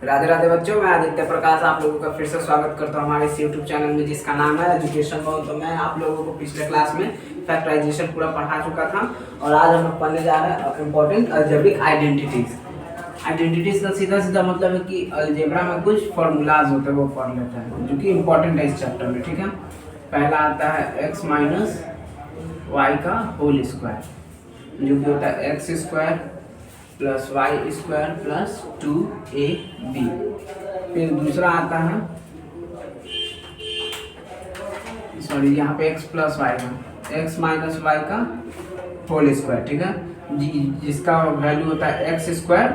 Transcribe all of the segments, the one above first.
राधे राधे बच्चों, मैं आदित्य प्रकाश आप लोगों का फिर से स्वागत करता हूँ हमारे इस यूट्यूब चैनल में जिसका नाम है एजुकेशन मोड। तो मैं आप लोगों को पिछले क्लास में फैक्टराइजेशन पूरा पढ़ा चुका था और आज हम लोग पढ़ने जा रहे हैं इंपॉर्टेंट अलजेब्रिक आइडेंटिटीज। आइडेंटिटीज का सीधा सीधा मतलब है कि अलजेब्रा में कुछ फॉर्मूलाज होते हैं वो पढ़ लेते हैं जो कि इंपॉर्टेंट है इस चैप्टर में। ठीक है, पहला आता है x माइनस वाई का होल स्क्वायर जो कि होता है x square plus y square plus 2ab। फिर दूसरा आता है सॉरी यहाँ पे x प्लस वाई का x माइनस वाई का होल स्क्वायर। ठीक है, जिसका वैल्यू होता है x square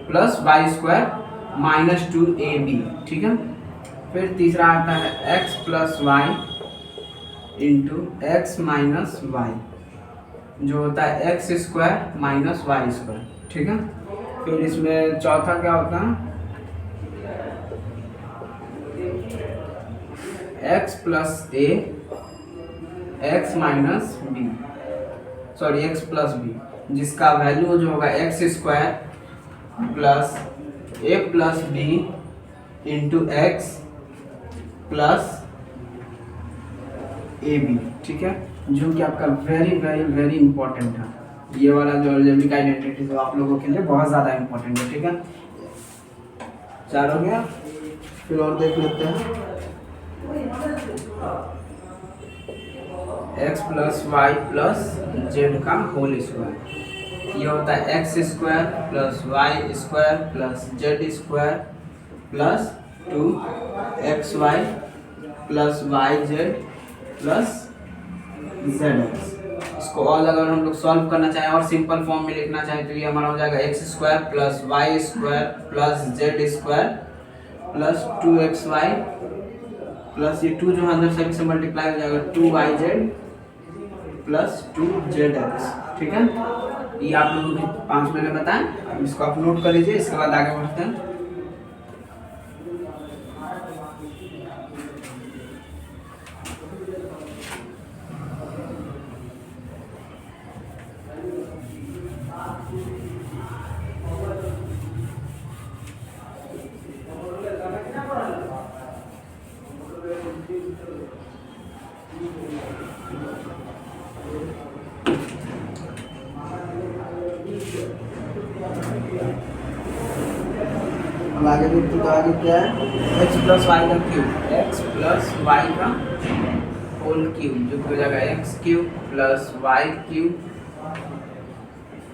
plus y square minus 2ab। ठीक है, फिर तीसरा आता है x plus y into x minus y जो होता है x square minus Y square. ठीक है, फिर इसमें चौथा क्या होता है x plus a x minus b sorry x plus b जिसका वैल्यू जो होगा x square plus a plus b into x plus a b. ठीक है, जो कि आपका वेरी वेरी वेरी इंपॉर्टेंट है। ये वाला जो अलजेब्रिक आइडेंटिटी है आप लोगों के लिए बहुत ज़्यादा इंपॉर्टेंट है। ठीक है, चार हो गया, फिर और देख लेते हैं x plus y plus z का होल स्क्वायर। ये होता है x square plus y square plus z square plus 2xy plus y z plus z x. इसको और अगर हम लोग सॉल्व करना चाहें और सिंपल फॉर्म में लिखना चाहें तो ये हमारा हो जाएगा x square plus y square plus z square plus 2xy plus ये 2 जो अंदर साइड से मल्टीप्लाई हो जाएगा 2yz प्लस 2zx। ठीक है, ये आप लोगों को 5 मैंने बताया, इसको आप नोट कर लीजिए। इसके बाद आगे बढ़ते हैं। अब आगे देखते तो आगे क्या है x प्लस वाई का क्यूब x प्लस वाई का होल क्यूब जो हो जाएगा x cube plus y cube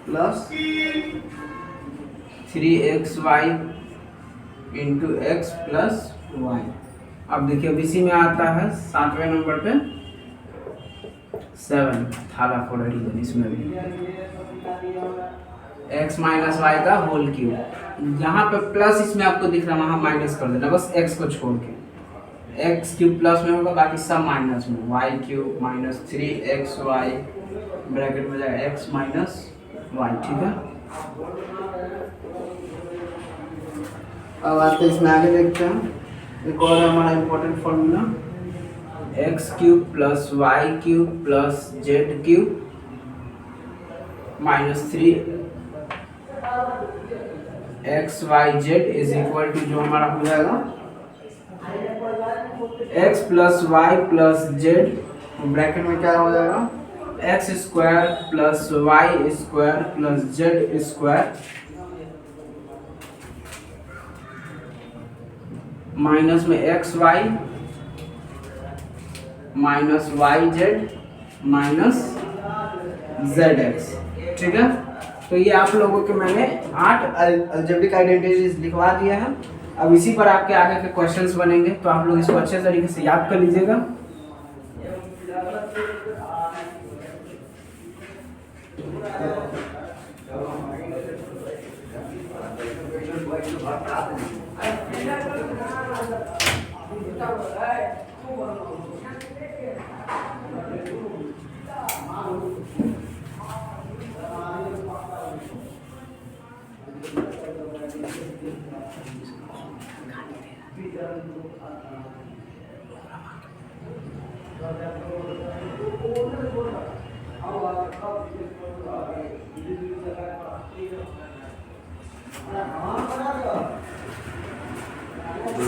plus 3xy into x plus y. अब देखिए अब इसी में आता है 7वें नंबर पे 7 थाला फोर रीजन। इसमें भी x माइनस वाई का होल क्यूब, यहाँ पे प्लस इसमें आपको दिख रहा है वहाँ माइनस कर देना बस x को छोड़ के। एक्स क्यूब प्लस में होगा बाकी सब माइनस में, Y cube minus 3xy bracket में जाएगा x माइनस वाई। ठीक है, अब आते इसमें आगे देखते हैं। एक और हमारा important formula x cube plus y cube plus z cube minus 3xyz is equal to जो हमारा हो जाएगा x plus y plus z bracket में क्या हो जाएगा x square plus y square plus z square minus में x y minus y z minus z x. ठीक है, तो ये आप लोगों के मैंने 8 अलजेब्रिक आइडेंटिटीज लिखवा दिया है। अब इसी पर आपके आगे के क्वेश्चंस बनेंगे तो आप लोग इसको अच्छे तरीके से याद कर लीजिएगा।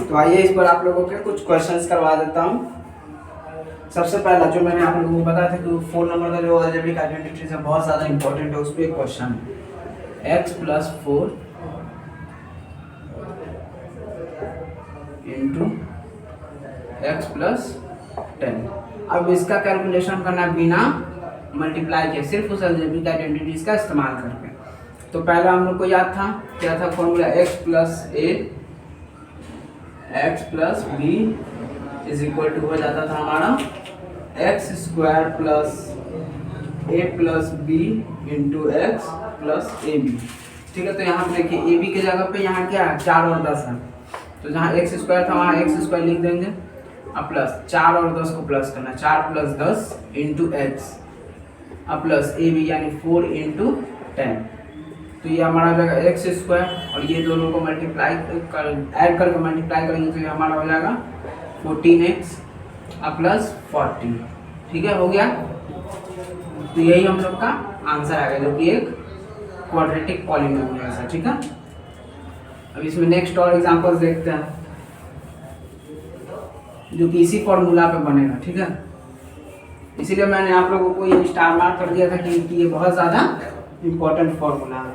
तो आइए इस पर आप लोगों के कुछ क्वेश्चंस करवा देता हूँ। सबसे पहला जो मैंने आप लोगों को बताया था कि 4 नंबर का जो अलजेब्रिक आइडेंटिटी है बहुत ज़्यादा इंपॉर्टेंट है, उस पर एक क्वेश्चन है x+4 इंटू x+10। अब इसका कैलकुलेशन करना है बिना मल्टीप्लाई के, सिर्फ उस अलजेब्रिक आइडेंटिटीज का इस्तेमाल करके। तो पहला हम लोग को याद था क्या था formula x+b is equal to हो जाता था हमारा x² + a+b इंटू x+ab। ठीक है, तो यहाँ पे देखिए ab की जगह पे यहाँ क्या है 4 और 10 है, तो जहाँ x² था वहाँ x² लिख देंगे अब प्लस 4 और 10 को प्लस करना, 4 + 10 इंटू x अब प्लस ab यानी 4 इंटू 10। तो ये हमारा हो जाएगा x² और ये दोनों को मल्टीप्लाई ऐड करके मल्टीप्लाई करेंगे तो ये हमारा हो जाएगा 14x अब प्लस 40। ठीक है, हो गया। तो यही हम लोग का आंसर आएगा जो कि एक क्वाड्रेटिक पॉलिनोमियल है। ठीक है, अब इसमें नेक्स्ट और एग्जांपल्स देखते हैं जो कि इसी फॉर्मूला पे बनेगा। ठीक है, इसीलिए मैंने आप लोगों को ये स्टार मार्क कर दिया था कि ये बहुत ज़्यादा इम्पोर्टेंट फॉर्मूला है।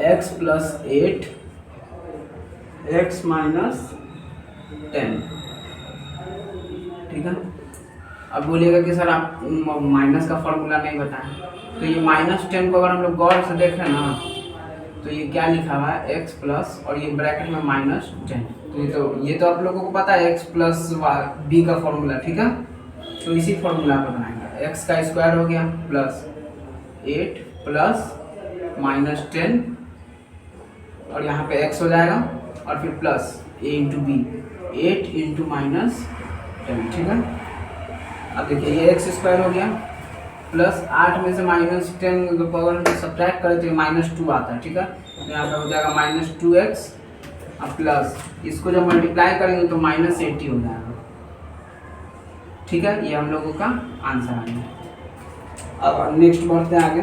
x+8 x - 10। ठीक है, अब बोलिएगा कि सर आप माइनस का फॉर्मूला नहीं बताएं, तो ये -10 को अगर हम लोग गौर से देखें ना तो ये क्या लिखा हुआ है x प्लस और ये ब्रैकेट में -10। तो ये तो आप लोगों को पता है x+b का फॉर्मूला। ठीक है, तो इसी फॉर्मूला पर बनाएंगे। x का स्क्वायर हो गया प्लस 8 प्लस -10 और यहाँ पे x हो जाएगा और फिर plus a into b 8 into -10। ठीक है, अब देखिए ये x² हो गया प्लस 8 में से -10 पावर में सब्ट्रैक्ट करें तो ये -2 आता है। ठीक है, तो यहाँ पे हो जाएगा -2x अब प्लस इसको जब मल्टीप्लाई करेंगे तो -80 हो जाएगा। ठीक है, ये हम लोगों का आंसर आ गया। अब नेक्स्ट बढ़ते हैं आगे।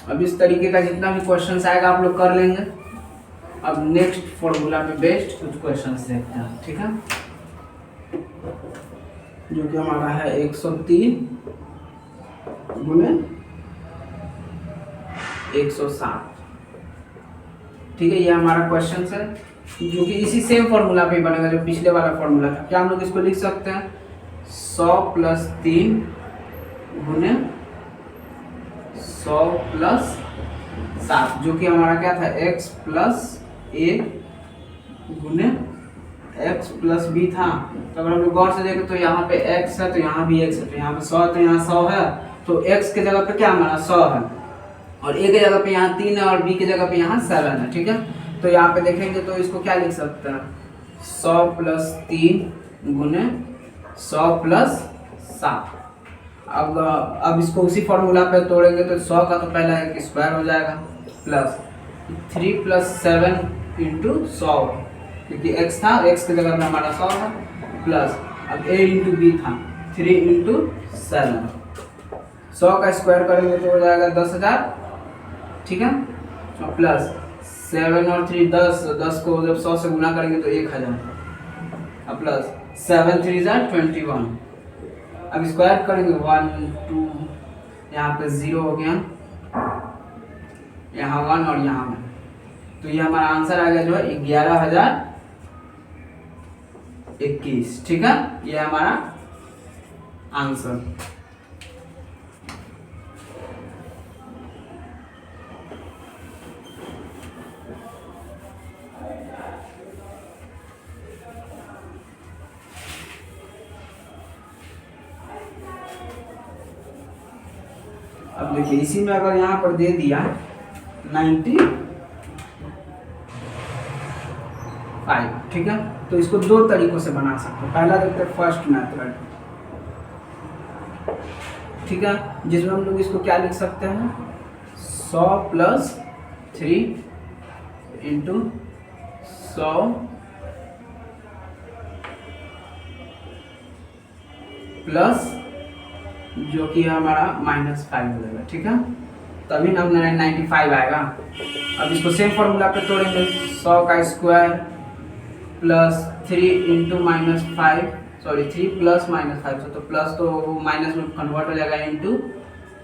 अब इस तरीके का जितना भी क्वेश्चन आएगा आप लोग कर लेंगे। अब नेक्स्ट फॉर्मूला पे बेस्ड कुछ क्वेश्चंस देखते हैं। ठीक है, जो कि हमारा है 103 गुने 107। ठीक है, ये हमारा क्वेश्चन है जो कि इसी सेम फॉर्मूला पे बनेगा जो पिछले वाला फॉर्मूला था। क्या हम लोग इसको लिख सकते हैं 100 + 3 गुने 100 + 7, जो कि हमारा क्या था x+a गुने x+b था। तो अगर हम लोग गौर से देखें तो यहाँ पे x है तो यहाँ भी x है, तो यहाँ पे 100 है तो यहाँ 100 है, तो x के जगह पे क्या हमारा 100 है और a के जगह पे यहाँ 3 है और b के जगह पे यहाँ 7 है। ठीक है, तो यहाँ पे देखेंगे तो इसको क्या लिख सकते हैं 100 + 3 गुने 100 + 7। अब इसको उसी फॉर्मूला पे तोड़ेंगे तो 100 का तो पहला एक स्क्वायर हो जाएगा प्लस 3 + 7 इंटू 100 क्योंकि x था, x के जगह में हमारा 100 था प्लस अब a इंटू बी था 3 इंटू 7। 100 का स्क्वायर करेंगे तो हो जाएगा 10,000। ठीक है, और प्लस 7 और 3 10 को जब 100 से गुना करेंगे तो 1000 अब प्लस 7 3 = 21। अब स्क्वायर करेंगे 1 2 यहाँ पे 0 हो गया, यहाँ 1 और यहाँ 1, तो ये हमारा आंसर आ गया जो है 11,021। ठीक है, ये हमारा आंसर। अब देखिए इसी में अगर यहाँ पर दे दिया 95। ठीक है, तो इसको दो तरीकों से बना सकते हैं। पहला देखते हैं फर्स्ट मेथड। ठीक है, जिसमें हम लोग इसको क्या लिख सकते हैं 100 + 3 इंटू 100 प्लस जो कि हमारा -5 हो जाएगा, ठीक है। तभी ना 95 आएगा। अब इसको सेम फॉर्मूला पे तोड़ेंगे, 100 का square plus 3 into -5, sorry 3 plus -5, तो प्लस तो माइनस में कन्वर्ट हो जाएगा इंटू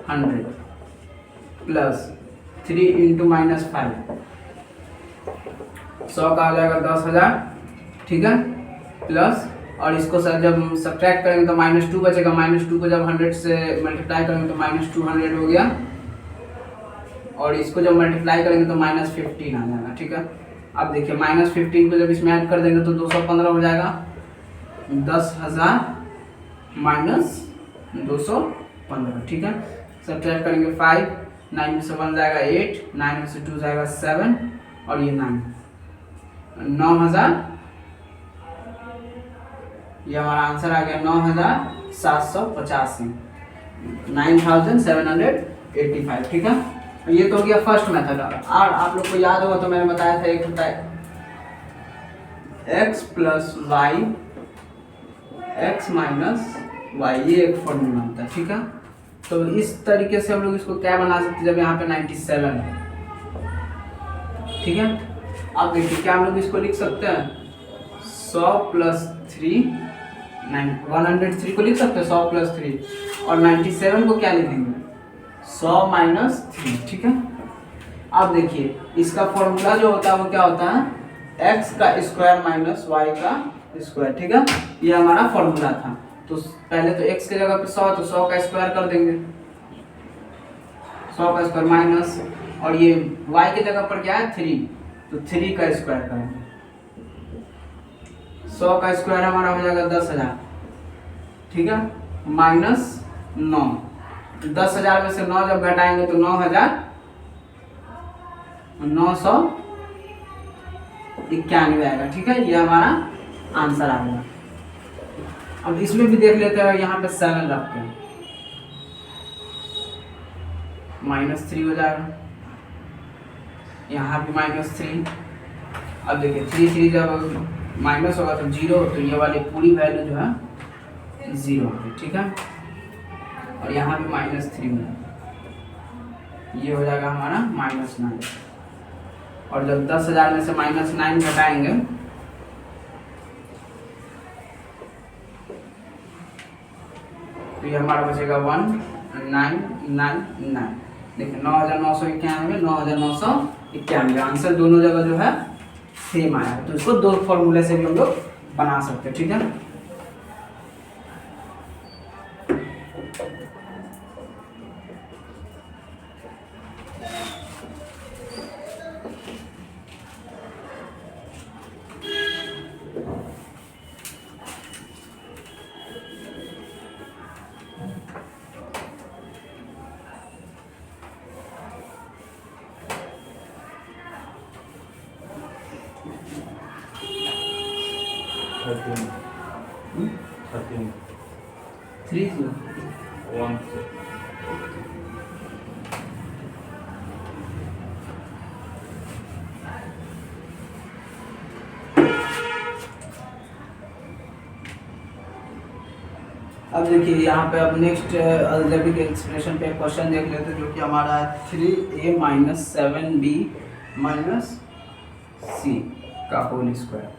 100 प्लस 3 इंटू -5, 100 का हो जाएगा 10,000, ठीक है। प्लस और इसको सर जब सब्ट्रैक्ट करेंगे तो -2 बचेगा, -2 को जब 100 से मल्टीप्लाई करेंगे तो -200 हो गया, और इसको जब मल्टीप्लाई करेंगे तो -15 आ जाएगा, ठीक है। अब देखिए -15 को जब इसमें ऐड कर देंगे तो 215 हो जाएगा, 10,000 माइनस 215, ठीक है। सब्ट्रैक्ट करेंगे 5, 9 में से 1 जाएगा 8, 9 में से 2 जाएगा 7, और ये 9, 9,000, ये हमारा आंसर आ गया 9,785, 9,785, ठीक है। ये तो हो गया फर्स्ट मेथड। और आप लोग को याद होगा तो मैंने बताया था एक होता है x plus y x minus y, ये एक फॉर्मूला होता है, ठीक है। तो इस तरीके से हम लोग इसको क्या बना सकते हैं जब यहाँ पे 97 है, ठीक है। अब देखिए क्या हम लोग इसको लिख सकते हैं 100 प्लस 3, 103 को लिख सकते हैं 100 प्लस 3, और 97 को क्या लिखेंगे 100 माइनस 3, ठीक है। अब देखिए इसका फॉर्मूला जो होता है वो क्या होता है x का स्क्वायर माइनस वाई का स्क्वायर, ठीक है। ये हमारा फॉर्मूला था। तो पहले तो x के जगह पे 100 तो 100 का स्क्वायर कर देंगे, 100 का स्क्वायर माइनस, और ये y के जगह पर क्या है 3, तो 3 का स्क्वायर करेंगे, 100 का स्क्वायर हमारा हो जाएगा 10,000, ठीक है, माइनस 9, 10,000 में से 9 जब घटाएंगे तो 9,991 आएगा, ठीक है। ये हमारा आंसर आ गया। अब इसमें भी देख लेते हैं, यहाँ पे 7 रखते हैं, -3 हो जाएगा, यहाँ भी -3। अब देखिए 3 जब माइनस होगा तो 0, तो ये वाली पूरी वैल्यू जो है 0 होगी, ठीक है। और यहाँ भी -3 में ये हो जाएगा हमारा -9, और जब 10,000 में से -9 घटाएंगे तो ये हमारा बचेगा 1999। देखिए 9,991, 9,991, आंसर दोनों जगह जो है सेम आया है। तो इसको दो फॉर्मूले से भी हम लोग बना सकते हैं, ठीक है। थ्री अब देखिए यहाँ पे अब नेक्स्ट अलजेब्रिक एक्सप्रेशन पे क्वेश्चन देख लेते हैं, जो कि हमारा है 3a माइनस 7b माइनस सी का होल स्क्वायर।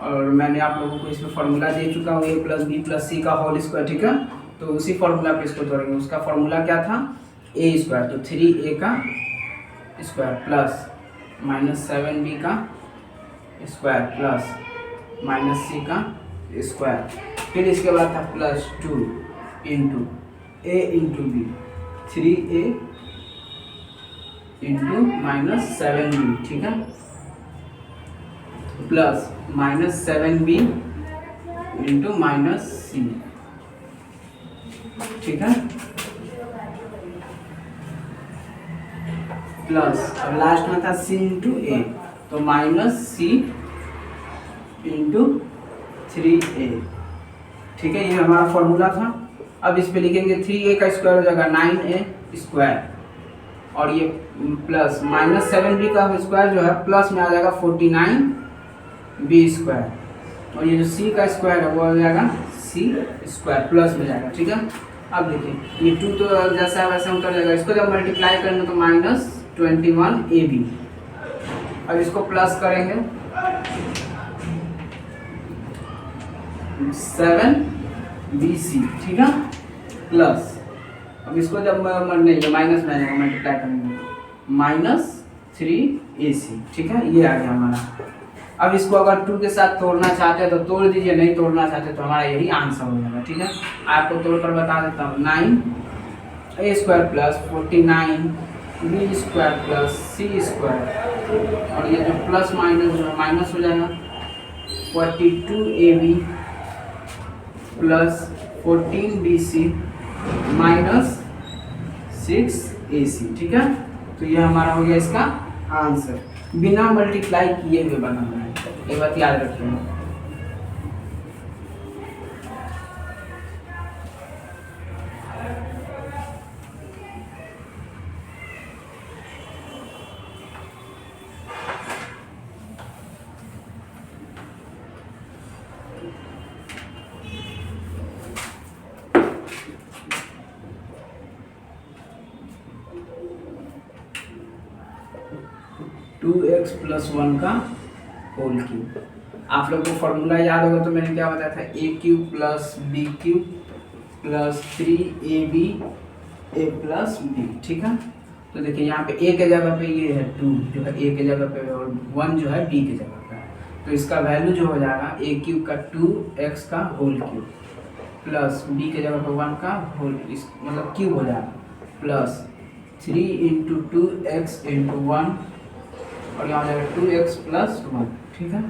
और मैंने आप लोगों को इसमें फार्मूला दे चुका हूँ a प्लस बी प्लस सी का होल स्क्वायर, ठीक है। तो उसी फार्मूला पे इसको तोड़ेंगे। उसका फार्मूला क्या था a स्क्वायर, तो 3a का स्क्वायर प्लस -7b का स्क्वायर प्लस -c का स्क्वायर, फिर इसके बाद था +2 into a into b, 3a into -7b, ठीक है, प्लस -7b इंटू -c, ठीक है, प्लस अब लास्ट में था c इंटू a, तो -c इंटू 3a, ठीक है। ये हमारा फॉर्मूला था। अब इस पे लिखेंगे 3a का स्क्वायर हो जाएगा 9a स्क्वायर, और ये प्लस -7b का स्क्वायर जो है प्लस में आ जाएगा 49b स्क्वायर, और ये जो c का स्क्वायर है वो हो जाएगा c स्क्वायर प्लस में जाएगा, ठीक है। अब देखिए ये 2 तो जैसा है वैसा उतर जाएगा, इसको जब मल्टीप्लाई करेंगे तो -21 AB। अब इसको प्लस करेंगे 7BC, ठीक है, प्लस अब इसको जब नहीं माइनस में आएगा मल्टीप्लाई करेंगे -3AC, ठीक है, ये आ गया हमारा। अब इसको अगर 2 के साथ तोड़ना चाहते हैं तो तोड़ दीजिए, नहीं तोड़ना चाहते तो हमारा यही आंसर हो जाएगा, ठीक है। आपको तोड़कर बता देता हूँ, 9A² plus 49B² plus C², और ये जो प्लस माइनस जो माइनस हो जाएगा 42AB plus 14BC minus 6AC, ठीक है। तो ये हमारा हो गया इसका आंसर, बिना मल्टीप्लाई किए हुए बनाना है, ये बात याद रखिएगा। 2x + 1 का होल क्यूब। आप लोग को फॉर्मूला याद होगा, तो मैंने क्या बताया था, a³ + b³ + 3ab a + b, ठीक है। तो देखिए यहाँ पे a के जगह पे ये है 2 जो है a के जगह पे, और 1 जो है b के जगह पे, तो इसका वैल्यू जो हो जाएगा a³ का 2x का होल क्यूब प्लस b के जगह पे 1 का होल, मतलब क्यूब हो जाएगा, प्लस 3 × 2x × 1, और यहाँ हो जाएगा 2x + 1, ठीक है।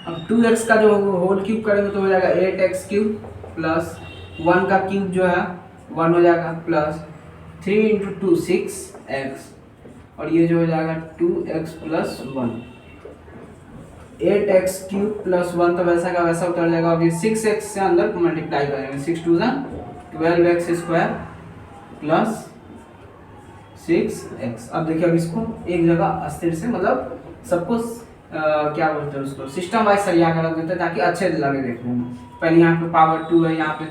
अब 2x का जो होल क्यूब करेंगे तो हो जाएगा 8x³ प्लस 1 का क्यूब जो है 1 हो जाएगा, प्लस 3 × 2 6x, और ये जो हो जाएगा 2x + 1। 8x³ + 1 तो वैसा का वैसा उतर जाएगा। अब ये 6x से अंदर मल्टीप्लाई करेंगे, 6 × 2 = 12x² प्लस 6x। अब देखिए अब इसको एक जगह अस्थिर से, मतलब सबको क्या बोलते हैं उसको, सिस्टम वाइज सरिया कर रख देते हैं ताकि अच्छे लगे देखने में। पहले यहाँ पे पावर 2 है, यहाँ पे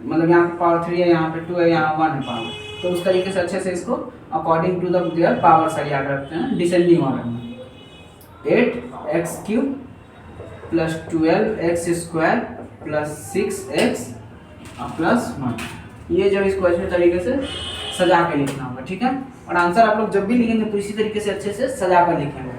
मतलब यहाँ पे पावर 3 है, यहाँ पे 2 है, यहाँ 1 है पावर, तो उस तरीके से अच्छे से इसको अकॉर्डिंग टू देयर पावर सरिया कर रखते हैं डिसेंडिंग ऑर्डर में। 8x³ plus 12x² plus 6x plus 1, ये जो इसको अच्छे तरीके से सजा के लिखना होगा, ठीक है। और आंसर आप लोग जब भी लिखेंगे तो इसी तरीके से अच्छे से सजा कर लिखेंगे।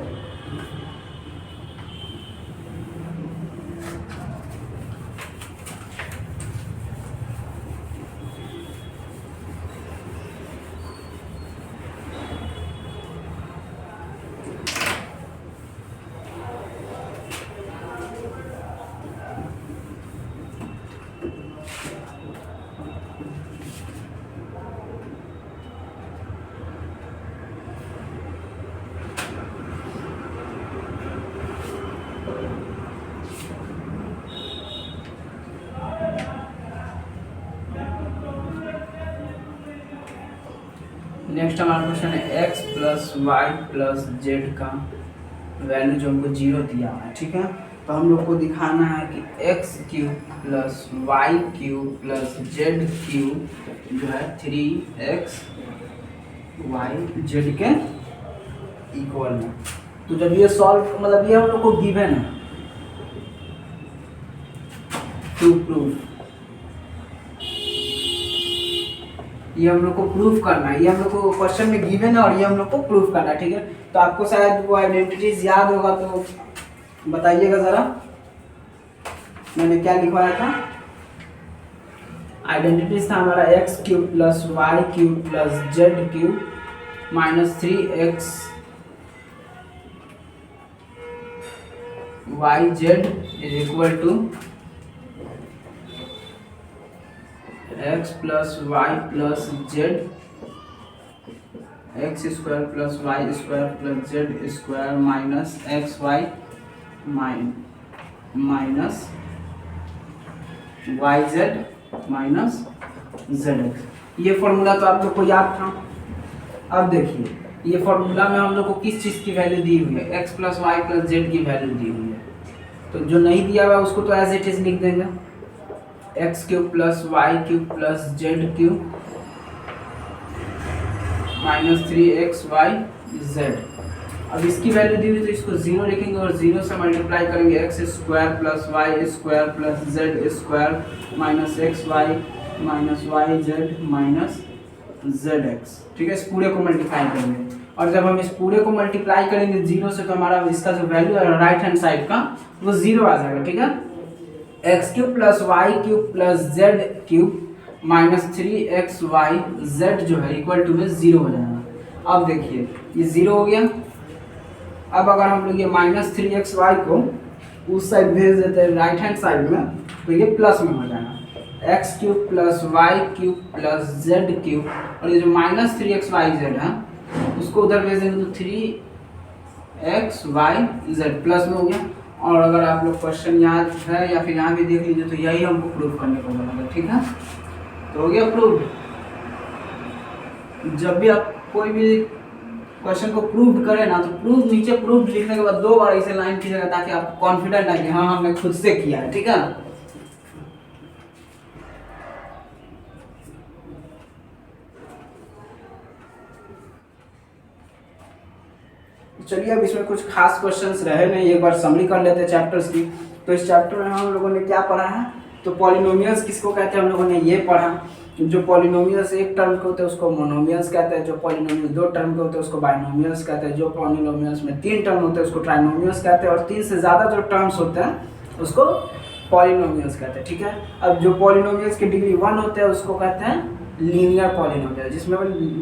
नेक्स्ट हमारा क्वेश्चन है x + y + z का वैल्यू जो हमको 0 दिया हुआ है, ठीक है। तो हम लोग को दिखाना है कि x³ + y³ + z³ जो है 3x y z के इक्वल में। तो जब ये सॉल्व, मतलब ये हम लोग को गिवन है टू प्रूफ, ये हम लोग को प्रूफ करना है, ये हम लोग को क्वेश्चन में गिवन है और ये हम लोग को प्रूफ करना है, ठीक है। तो आपको शायद वो आइडेंटिटीज याद होगा, तो बताइएगा ज़रा मैंने क्या लिखवाया था। आइडेंटिटीज था हमारा x³ + y³ + z³ - 3x yz = x + y + z, x² + y² + z² - xy yz - zx। ये फॉर्मूला तो आप लोग को याद था। अब देखिए ये फॉर्मूला में हम लोग को किस चीज़ की वैल्यू दी हुई है, x + y + z की वैल्यू दी हुई है। तो जो नहीं दिया हुआ उसको तो एज इट इज लिख देंगे, x cube plus y cube plus z cube minus 3xy z। अब इसकी वैल्यू दी हुई तो इसको जीरो लिखेंगे और जीरो से मल्टीप्लाई करेंगे x square plus y square plus z square minus x y minus y z minus z x. ठीक है, इस पूरे को मल्टीप्लाई करेंगे और जब हम इस पूरे को मल्टीप्लाई करेंगे जीरो से तो हमारा इसका जो वैल्यू है राइट हैंड साइड का वो जीरो आ जाएगा। ठीक है, x cube plus y cube plus z cube minus 3xy z जो है इक्वल टू में जीरो हो जाएगा। अब देखिए ये जीरो हो गया। अब अगर हम लोग ये माइनस 3xy को उस साइड भेज देते हैं राइट हैंड साइड में तो ये प्लस में हो जाएगा। X cube plus y cube plus z cube और ये जो माइनस 3xyz है उसको उधर भेज देंगे तो 3xyz प्लस में हो गया। और अगर आप लोग क्वेश्चन याद है या फिर यहाँ भी देख लीजिए तो यही हमको प्रूफ करने को मिलेगा। ठीक है, तो हो गया प्रूफ। जब भी आप कोई भी क्वेश्चन को प्रूव करें ना तो प्रूफ नीचे प्रूफ लिखने के बाद 2 बार इसे लाइन कीजिएगा ताकि आप कॉन्फिडेंट है कि हाँ हमने खुद से किया है। ठीक है, चलिए अब इसमें कुछ खास क्वेश्चंस रहे नहीं, एक बार समरी कर लेते हैं चैप्टर्स की। तो इस चैप्टर में हम लोगों ने क्या पढ़ा है, तो पॉलिनोमियल्स किसको कहते हैं हम लोगों ने ये पढ़ा। जो पॉलिनोमियल्स एक टर्म के होते हैं उसको मोनोमियल्स कहते हैं, जो पॉलिनोमियल्स 2 टर्म के होते हैं उसको बाइनोमियल्स कहते हैं, जो पॉलिनोमियल्स में 3 टर्म होते हैं उसको ट्राइनोमियल्स कहते हैं और 3 से ज़्यादा जो टर्म्स होते हैं उसको पॉलिनोमियल्स कहते हैं। ठीक है, अब जो पॉलिनोमियल्स की डिग्री 1 होते हैं उसको कहते हैं लीनियर पॉलिनोमियल, जिसमें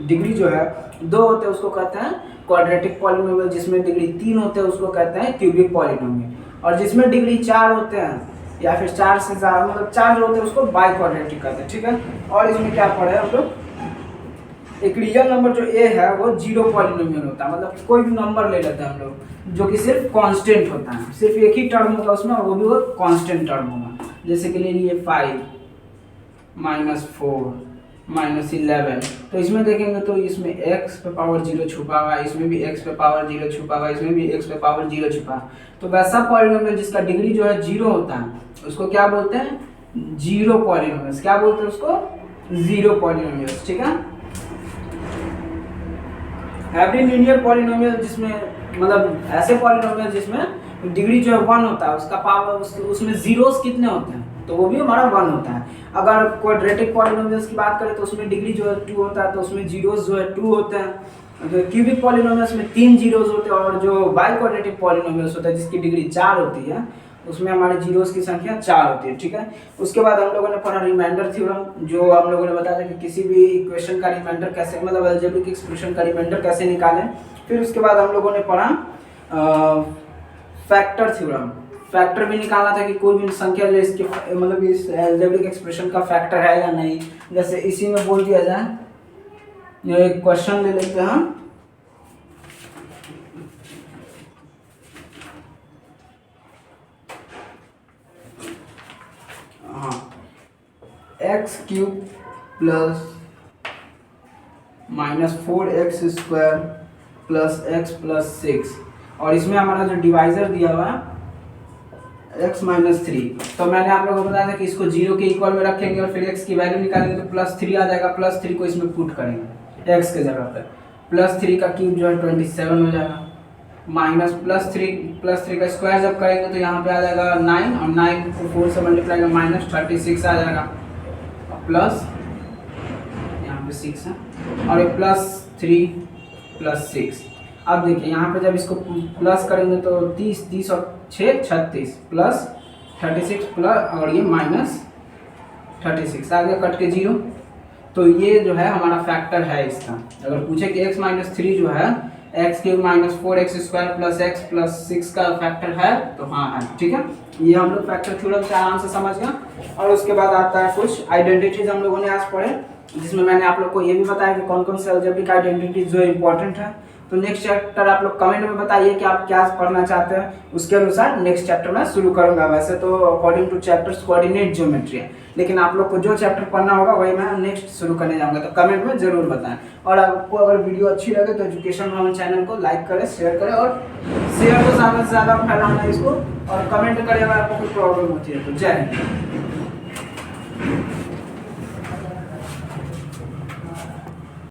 डिग्री जो है 2 होते हैं उसको कहते हैं क्वाड्रेटिक पॉलिनोमियल, जिसमें डिग्री 3 होते हैं उसको कहते हैं क्यूबिक पॉलिनोमियल, और जिसमें डिग्री 4 होते हैं या फिर 4 से ज़्यादा मतलब 4 जो होते हैं उसको बाई क्वाड्रेटिक कहते हैं। ठीक है, और इसमें क्या पढ़े हम लोग, एक रियल नंबर जो ए है वो जीरो पॉलिनोमियल होता है, मतलब कोई भी नंबर ले लेते हैं हम लोग जो कि सिर्फ कांस्टेंट होता है, सिर्फ एक ही टर्म होगा उसमें और वो भी वो कांस्टेंट टर्म होगा। जैसे कि ले लिए 5 -4 -11, तो इसमें देखेंगे तो इसमें x पे पावर 0 छुपा हुआ है, इसमें भी x पे पावर 0 छुपा हुआ है, इसमें भी x पे पावर 0 छुपा है। तो वैसा पॉलिनोमियल जिसका डिग्री जो है 0 होता है उसको क्या बोलते हैं, जीरो पॉलिनोमियल्स। क्या बोलते हैं उसको, जीरो पॉलिनोमियल्स। ठीक है, एवरी लीनियर पॉलिनोमियल जिसमें मतलब ऐसे पॉलिनोमियल जिसमें डिग्री जो है 1 होता है उसका पावर उसमें जीरोस कितने होते हैं तो वो भी हमारा 1 होता है। अगर क्वाड्रेटिक पॉलिनोमियल्स की बात करें तो उसमें डिग्री जो है 2 होता है तो उसमें जीरोस जो है 2 होते हैं। तो क्यूबिक पॉलिनोमियल्स में 3 जीरोस होते हैं और जो बाई क्वाड्रेटिक पॉलिनोमियल्स होता है जिसकी डिग्री 4 होती है उसमें हमारे जीरोस की संख्या 4 होती है। ठीक है, उसके बाद हम लोगों ने पढ़ा रिमाइंडर थ्योरम, जो हम लोगों ने बताया था कि किसी भी इक्वेशन का रिमाइंडर कैसे मतलब अलजेब्रिक एक्सप्रेशन का रिमाइंडर कैसे निकालें। फिर उसके बाद हम लोगों ने पढ़ा फैक्टर थ्योरम, फैक्टर भी निकालना था कि कोई भी संख्या जो इसके मतलब इस अलजेब्रिक एक्सप्रेशन का फैक्टर है या नहीं। जैसे इसी में बोल दिया जाए, ये एक क्वेश्चन ले लेते हैं हम, x cube plus -4x² plus x plus 6 और इसमें हमारा जो डिवाइजर दिया हुआ है x -3। तो मैंने आप लोगों को बताया था कि इसको 0 के इक्वल में रखेंगे और फिर x की वैल्यू निकालेंगे तो +3 आ जाएगा। +3 को इसमें पुट करेंगे x के जगह पर, +3 का क्यूब जो है 27 हो जाएगा, माइनस +3 का स्क्वायर जब करेंगे तो यहाँ पे आ जाएगा 9 और 9 को 4 से मल्टीप्लाई कर -36 आ जाएगा, प्लस यहाँ पे 6 है और ये +3 + 6। अब देखिए यहाँ पे जब इसको प्लस करेंगे तो 30 और 6 36 प्लस 36 प्लस और ये -36 आ गया कट के 0। तो ये जो है हमारा फैक्टर है इसका। अगर पूछे कि x -3 जो है x³ -4x² plus x plus 6 का फैक्टर है तो हाँ है। ठीक है, ये हम लोग फैक्टर थ्योरम से आराम से समझ गए। और उसके बाद आता है कुछ आइडेंटिटीज हम लोगों ने आज पढ़े, जिसमें मैंने आप लोग को ये भी बताया कि कौन कौन से अलजेब्रिक आइडेंटिटीज जो इंपॉर्टेंट है। तो नेक्स्ट चैप्टर आप लोग कमेंट में बताइए कि आप क्या पढ़ना चाहते हैं, उसके अनुसार नेक्स्ट चैप्टर मैं शुरू करूंगा। वैसे तो according two chapters coordinate geometry है, लेकिन आप लोग को जो चैप्टर पढ़ना होगा वही मैं नेक्स्ट शुरू करने जाऊंगा, तो कमेंट में जरूर बताएं। और आपको अगर वीडियो अच्छी लगे तो एजुकेशन भवन चैनल को लाइक करें, शेयर करें और शेयर को ज़्यादा से ज़्यादा फैलाना इसको, और कमेंट करें अगर आपको कोई प्रॉब्लम होती है तो। जय हिंद। है।